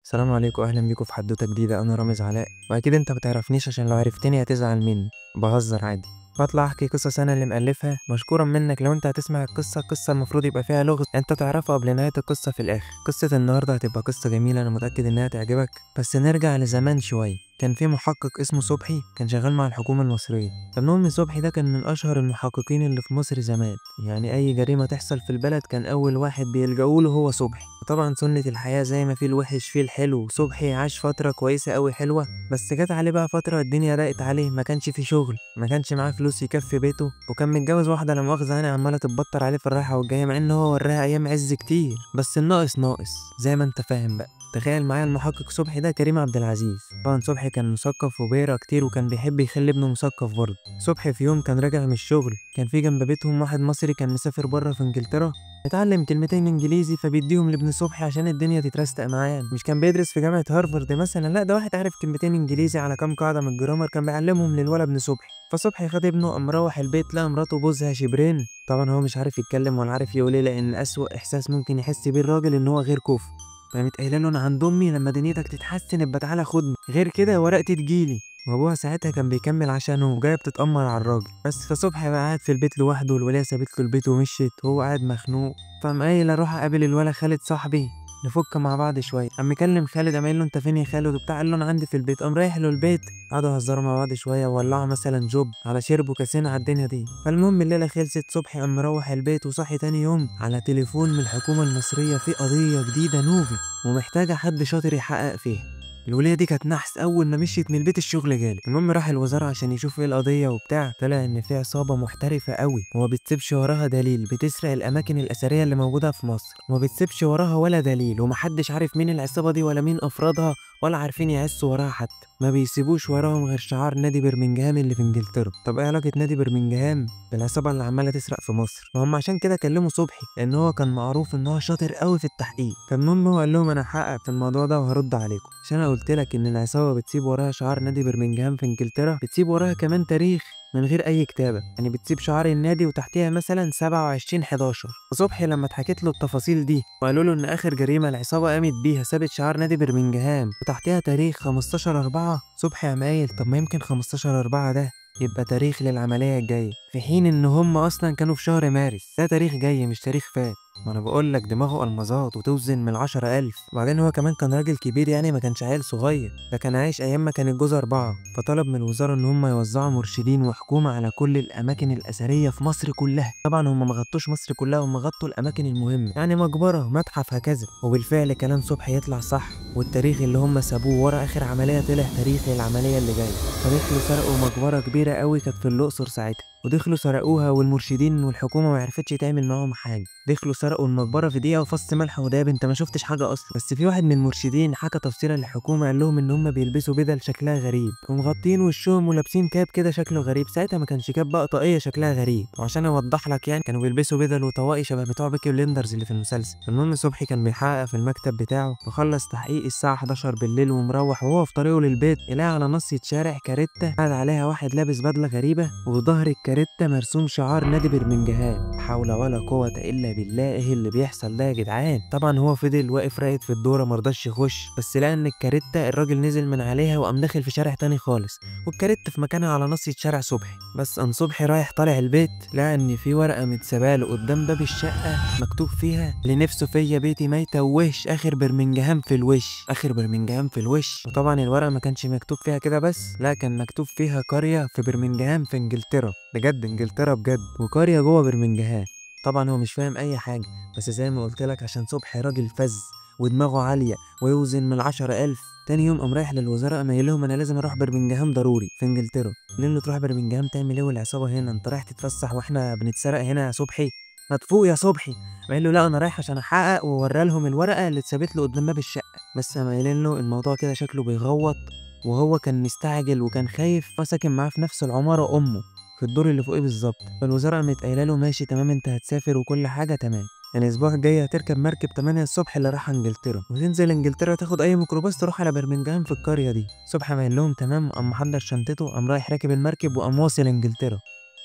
السلام عليكم، اهلا بيكم في حدوته جديده. انا رامز علاء، واكيد انت بتعرفنيش عشان لو عرفتني هتزعل مني. بهزر عادي. بطلع احكي قصص انا اللي مألفها مشكورا منك. لو انت هتسمع القصه المفروض يبقى فيها لغز انت تعرفها قبل نهايه القصه. في الاخر قصه النهارده هتبقى قصه جميله، انا متاكد انها تعجبك. بس نرجع لزمان شويه. كان في محقق اسمه صبحي، كان شغال مع الحكومه المصريه. المهم صبحي ده كان من اشهر المحققين اللي في مصر زمان. يعني اي جريمه تحصل في البلد كان اول واحد بيلجأوا له هو صبحي. وطبعا سنة الحياة زي ما في الوحش فيه الحلو، صبحي عاش فترة كويسة أوي حلوة. بس جت عليه بقى فترة الدنيا ضاقت عليه، ما كانش في شغل، ما كانش معاه فلوس يكفي بيته، وكان متجوز واحدة لا مؤاخذة يعني عمالة تتبطر عليه في الرايحة والجاية، مع إن هو وراها أيام عز كتير. بس الناقص ناقص زي ما أنت فاهم بقى. تخيل معايا المحقق صبحي ده كريم عبد العزيز. طبعا صبحي كان مثقف وبيقرا كتير، وكان بيحب يخلي ابنه مثقف برضه. صبحي في يوم كان راجع من الشغل، كان في جنب بيتهم واحد مصري كان مسافر بره في انجلترا، اتعلم كلمتين انجليزي فبيديهم لابن صبحي عشان الدنيا تترستق معاه. مش كان بيدرس في جامعة هارفارد مثلا، لا ده واحد عارف كلمتين انجليزي على كام قاعدة من الجرامر كان بيعلمهم للولد ابن صبحي. فصبحي خد ابنه قام مروح البيت لقى مراته بوزها شبرين. طبعا هو مش عارف يتكلم ولا عارف يقول ايه، لان اسوأ احساس ممكن يحس بيه الراجل ان هو غير كفء. فقامت قايله له انا عند امي لما دنيتك تتحسن ابقى تعالى خدني، غير كده ورقتي تجيلي. وابوها ساعتها كان بيكمل عشانه وجايه بتتأمر على الراجل. بس فصبحي بقى قاعد في البيت لوحده، والوليه سابت له البيت ومشيت وهو قاعد مخنوق. فقام قايل اروح اقابل الولا خالد صاحبي نفك مع بعض شويه. قام مكلم خالد، قام قايل له انت فين يا خالد وبتاع، قال له انا عندي في البيت. قام رايح له البيت، قعدوا يهزروا مع بعض شويه وولعوا مثلا جوب على شرب وكاسين على الدنيا دي. فالمهم الليله خلصت، صبحي قام مروح البيت وصحي تاني يوم على تليفون من الحكومه المصريه في قضيه جديده نوفي ومحتاجه حد شاطر يحقق فيها. الولية دي كانت نحس، أول ما مشيت من البيت الشغل جالي. المهم راح الوزارة عشان يشوف ايه القضية وبتاع، طلع إن في عصابة محترفة قوي وما بتسيبش وراها دليل، بتسرق الأماكن الأثرية اللي موجودة في مصر وما بتسيبش وراها ولا دليل، ومحدش عارف مين العصابة دي ولا مين أفرادها ولا عارفين يعسوا وراها حتى. ما بيسيبوش وراهم غير شعار نادي برمنجهام اللي في انجلترا. طب ايه علاقة نادي برمنجهام بالعصابة اللي عمالة تسرق في مصر؟ وهم عشان كده كلموا صبحي، لأن هو كان معروف إن هو شاطر قوي في التحقيق. فالمهم هو قال لهم أنا هحقق في الموضوع ده وهرد عليكم، عشان أنا قلت لك إن العصابة بتسيب وراها شعار نادي برمنجهام في انجلترا، بتسيب وراها كمان تاريخ من غير اي كتابه. يعني بتسيب شعار النادي وتحتيها مثلا 27/11. وصبحي لما اتحكت له التفاصيل دي وقالوا له ان اخر جريمه العصابه قامت بيها سابت شعار نادي برمنجهام وتحتيها تاريخ 15/4، صبحي قام قايل طب ما يمكن 15/4 ده يبقى تاريخ للعمليه الجايه، في حين ان هم اصلا كانوا في شهر مارس. ده تاريخ جاي مش تاريخ فات. ما انا بقول لك دماغه المظات وتوزن من 10,000. وبعدين هو كمان كان راجل كبير، يعني ما كانش عيل صغير، ده كان عايش ايام ما كان الجوز 4. فطلب من الوزاره ان هم يوزعوا مرشدين وحكومه على كل الاماكن الاثريه في مصر كلها. طبعا هم ما غطوش مصر كلها، هم غطوا الاماكن المهمه، يعني مقبره متحف هكذا. وبالفعل كلام صبحي يطلع صح، والتاريخ اللي هم سابوه ورا اخر عمليه طلع تاريخ للعمليه اللي جايه. فدخلوا سرقوا مقبره كبيره قوي كانت في الاقصر ساعتها، ودخلوا سرقوها والمرشدين والحكومه ما عرفتش تعمل معاهم حاجه. دخلوا سرقوا المقبره في دقيقه وفص ملح وداب، انت ما شفتش حاجه اصلا. بس في واحد من المرشدين حكى تفسيرا للحكومه، قال لهم ان هم بيلبسوا بدل شكلها غريب ومغطين وشهم ولابسين كاب كده شكله غريب. ساعتها ما كانش كاب بقى، طاقيه شكلها غريب. وعشان اوضح لك يعني كانوا بيلبسوا بدل وطواقي شبه بتوع بيكي بليندرز اللي في المسلسل. المهم صبحي كان بيحقق في المكتب بتاعه وخلص تحقيق الساعه 11 بالليل ومروح، وهو في طريقه للبيت يلاقي على نص شارع كاريتا قاعد عليها واحد لابس بدله غريبه، وظهر الكاريتا مرسوم شعار نادي برمنجهام. لا حول ولا قوه الا بالله، ايه اللي بيحصل ده يا جدعان؟ طبعا هو فضل واقف راقد في الدوره مرضاش يخش، بس لقى ان الكاريتا الراجل نزل من عليها وقام داخل في شارع تاني خالص، والكاريتا في مكانها على نص شارع صبحي. بس قام صبحي رايح طالع البيت لقى ان في ورقه متساباله قدام باب الشقه مكتوب فيها لنفسه فيا بيتي ما يتوهش اخر برمنجهام في الوش، اخر برمنجهام في الوش. وطبعا الورقه ما كانش مكتوب فيها كده بس، لا كان مكتوب فيها قريه في برمنجهام في انجلترا، بجد انجلترا بجد، وقريه جوه برمنجهام. طبعا هو مش فاهم اي حاجه، بس زي ما قلت لك عشان صبحي راجل فز ودماغه عاليه ويوزن من 10,000. تاني يوم قام رايح للوزاره قام قايل لهم انا لازم اروح برمنجهام ضروري في انجلترا. قال له تروح برمنجهام تعمل ايه والعصابه هنا؟ انت رايح تتفسح واحنا بنتسرق هنا يا صبحي؟ ما تفوق يا صبحي. قال له لا انا رايح عشان احقق، وورى لهم الورقه اللي اتثبت له قدام باب الشقه. بس قام قايلين له الموضوع كده شكله بيغوط، وهو كان مستعجل وكان خايف، فساكن معاه في نفس العماره امه في الدور اللي فوقيه بالظبط. فالوزاره قامت قايله له ماشي تمام انت هتسافر وكل حاجه تمام، يعني الاسبوع الجاي هتركب مركب 8 الصبح اللي رايحه انجلترا، وتنزل انجلترا تاخد اي ميكروباص تروح على برمنجهام في القريه دي. صبحي قام قايل لهم تمام، قام محضر شنطته، قام رايح راكب المركب وقام واصل انجلترا.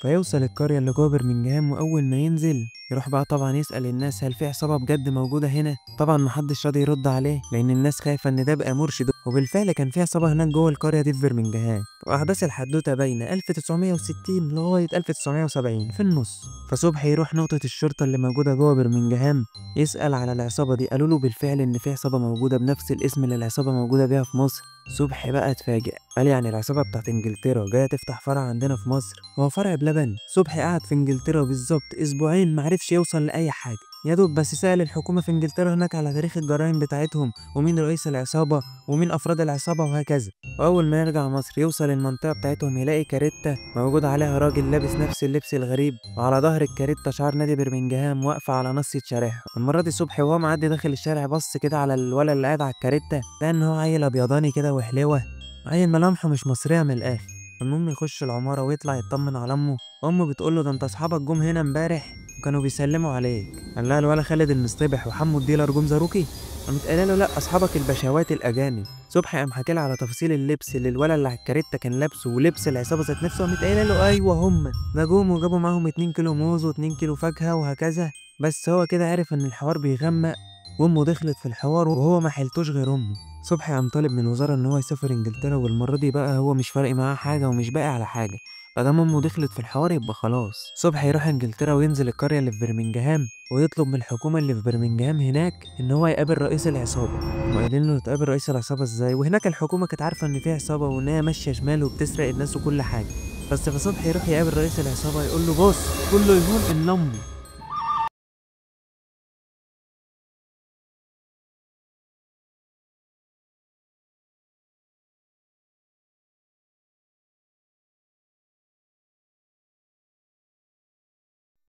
فيوصل القرية اللي جوه برمنجهام، وأول ما ينزل يروح بقى طبعا يسأل الناس هل في عصابة بجد موجودة هنا. طبعا محدش راضي يرد عليه لأن الناس خايفة إن ده بقى مرشد، وبالفعل كان في عصابة هناك جوه القرية دي في برمنجهام. وأحداث الحدوتة باينة 1960 لغاية 1970 في النص. فصبحي يروح نقطة الشرطة اللي موجودة جوه برمنجهام يسأل على العصابة دي، قالوا له بالفعل إن في عصابة موجودة بنفس الاسم اللي العصابة موجودة بيها في مصر. صبحي بقى اتفاجئ، قال يعني العصابة بتاعت انجلترا جاية تفتح فرع عندنا في مصر؟ هو فرع بلبن؟ صبحي قعد في انجلترا بالظبط اسبوعين معرفش يوصل لأي حاجة، يا دوب بس سأل الحكومة في انجلترا هناك على تاريخ الجرائم بتاعتهم ومين رئيس العصابة ومين أفراد العصابة وهكذا. وأول ما يرجع مصر يوصل المنطقة بتاعتهم يلاقي كاريتا موجود عليها راجل لابس نفس اللبس الغريب، وعلى ظهر الكاريتا شعار نادي برمنجهام واقفة على نص شارعها. المرة دي صبحي وهو معدي داخل الشارع بص كده على الولد اللي قاعد على الكاريتا، لقى إن هو عيل أبيضاني كده وحلوة، عيل ملامحه مش مصرية من الآخر. المهم يخش العمارة ويطلع يطمن على أمه بتقول له ده أنت أصحابك جم هنا امبارح وكانوا بيسلموا عليك. قال لها الولا خالد المصطبح وحمو الديلر جم زاروكي؟ قامت قايله له لا، اصحابك البشوات الاجانب. صبحي قام حكى لها على تفاصيل اللبس اللي الولد اللي على الكاريتا كان لابسه ولبس العصابه ذات نفسه، قامت قايله له ايوه هم ده جم وجابوا معاهم 2 كيلو موز و2 كيلو فاكهه وهكذا. بس هو كده عرف ان الحوار بيغمق، وامه دخلت في الحوار وهو ما حيلتوش غير امه. صبحي قام طالب من الوزاره ان هو يسافر انجلترا، والمره دي بقى هو مش فارق معاه حاجه ومش باقي على حاجه، مادام امه دخلت في الحوار يبقى خلاص. صبحي يروح انجلترا وينزل القريه اللي في برمنجهام ويطلب من الحكومه اللي في برمنجهام هناك ان هو يقابل رئيس العصابه. وقايلين له تقابل رئيس العصابه ازاي؟ وهناك الحكومه كانت عارفه ان في عصابه وان هي ماشيه شمال وبتسرق الناس وكل حاجه. بس فصبحي يروح يقابل رئيس العصابه يقول له بص كله يهون الا امي.